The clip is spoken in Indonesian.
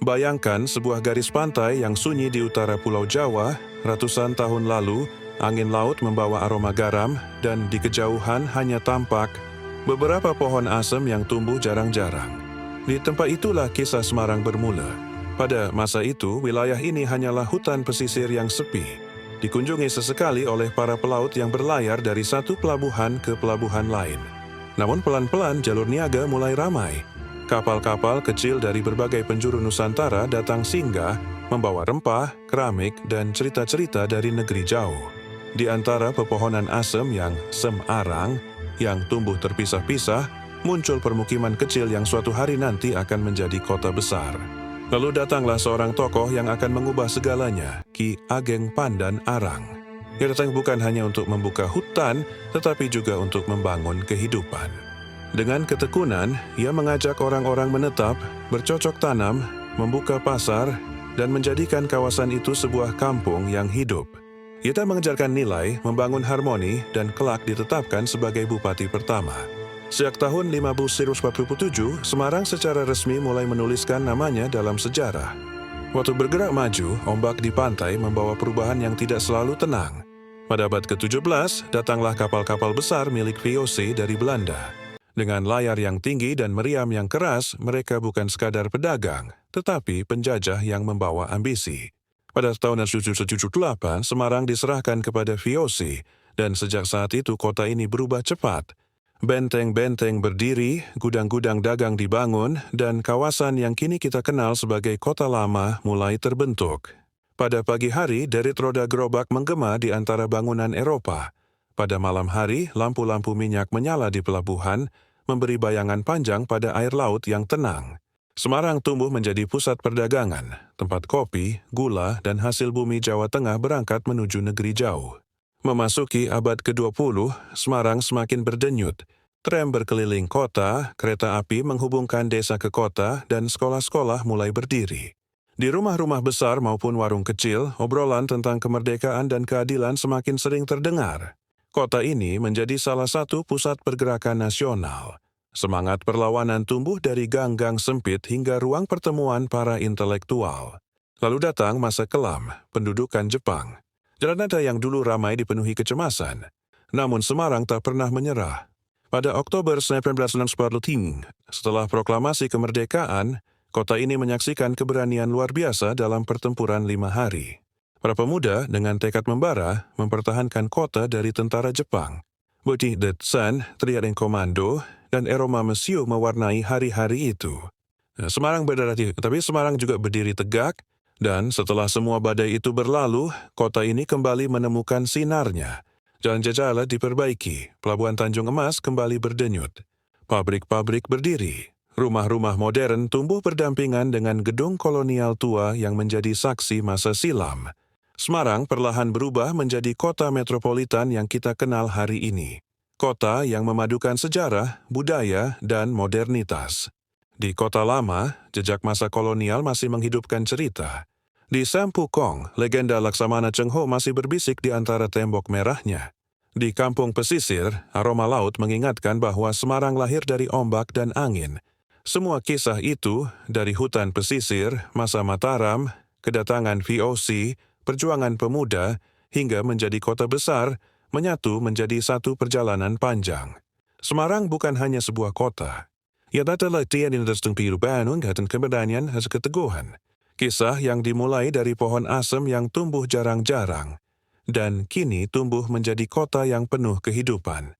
Bayangkan sebuah garis pantai yang sunyi di utara Pulau Jawa, ratusan tahun lalu, angin laut membawa aroma garam, dan di kejauhan hanya tampak beberapa pohon asem yang tumbuh jarang-jarang. Di tempat itulah kisah Semarang bermula. Pada masa itu, wilayah ini hanyalah hutan pesisir yang sepi, dikunjungi sesekali oleh para pelaut yang berlayar dari satu pelabuhan ke pelabuhan lain. Namun pelan-pelan jalur niaga mulai ramai. Kapal-kapal kecil dari berbagai penjuru Nusantara datang singgah, membawa rempah, keramik, dan cerita-cerita dari negeri jauh. Di antara pepohonan asem yang semarang, yang tumbuh terpisah-pisah, muncul permukiman kecil yang suatu hari nanti akan menjadi kota besar. Lalu datanglah seorang tokoh yang akan mengubah segalanya, Ki Ageng Pandan Arang. Ia datang bukan hanya untuk membuka hutan, tetapi juga untuk membangun kehidupan. Dengan ketekunan, ia mengajak orang-orang menetap, bercocok tanam, membuka pasar, dan menjadikan kawasan itu sebuah kampung yang hidup. Ia tak mengejarkan nilai, membangun harmoni, dan kelak ditetapkan sebagai bupati pertama. Sejak tahun 1547, Semarang secara resmi mulai menuliskan namanya dalam sejarah. Waktu bergerak maju, ombak di pantai membawa perubahan yang tidak selalu tenang. Pada abad ke-17, datanglah kapal-kapal besar milik VOC dari Belanda. Dengan layar yang tinggi dan meriam yang keras, mereka bukan sekadar pedagang, tetapi penjajah yang membawa ambisi. Pada tahun 1778, Semarang diserahkan kepada VOC, dan sejak saat itu kota ini berubah cepat. Benteng-benteng berdiri, gudang-gudang dagang dibangun, dan kawasan yang kini kita kenal sebagai Kota Lama mulai terbentuk. Pada pagi hari, derit roda gerobak menggema di antara bangunan Eropa. Pada malam hari, lampu-lampu minyak menyala di pelabuhan, memberi bayangan panjang pada air laut yang tenang. Semarang tumbuh menjadi pusat perdagangan, tempat kopi, gula, dan hasil bumi Jawa Tengah berangkat menuju negeri jauh. Memasuki abad ke-20, Semarang semakin berdenyut. Tram berkeliling kota, kereta api menghubungkan desa ke kota, dan sekolah-sekolah mulai berdiri. Di rumah-rumah besar maupun warung kecil, obrolan tentang kemerdekaan dan keadilan semakin sering terdengar. Kota ini menjadi salah satu pusat pergerakan nasional. Semangat perlawanan tumbuh dari gang-gang sempit hingga ruang pertemuan para intelektual. Lalu datang masa kelam, pendudukan Jepang. Jalan nada yang dulu ramai dipenuhi kecemasan. Namun Semarang tak pernah menyerah. Pada Oktober 1945, setelah proklamasi kemerdekaan, kota ini menyaksikan keberanian luar biasa dalam pertempuran 5 hari. Para pemuda dengan tekad membara mempertahankan kota dari tentara Jepang. Bukti Detsen, Triadeng Komando, dan Aroma Mesiu mewarnai hari-hari itu. Semarang tapi Semarang juga berdiri tegak, dan setelah semua badai itu berlalu, kota ini kembali menemukan sinarnya. Jalan Jajala diperbaiki, Pelabuhan Tanjung Emas kembali berdenyut. Pabrik-pabrik berdiri. Rumah-rumah modern tumbuh berdampingan dengan gedung kolonial tua yang menjadi saksi masa silam. Semarang perlahan berubah menjadi kota metropolitan yang kita kenal hari ini. Kota yang memadukan sejarah, budaya, dan modernitas. Di Kota Lama, jejak masa kolonial masih menghidupkan cerita. Di Sampukong, legenda Laksamana Cheng Ho masih berbisik di antara tembok merahnya. Di Kampung Pesisir, aroma laut mengingatkan bahwa Semarang lahir dari ombak dan angin. Semua kisah itu, dari hutan pesisir, masa Mataram, kedatangan VOC, perjuangan pemuda, hingga menjadi kota besar, menyatu menjadi satu perjalanan panjang. Semarang bukan hanya sebuah kota. Ia adalah tiada tentang kehidupan dan keberanian dan keteguhan. Kisah yang dimulai dari pohon asem yang tumbuh jarang-jarang, dan kini tumbuh menjadi kota yang penuh kehidupan.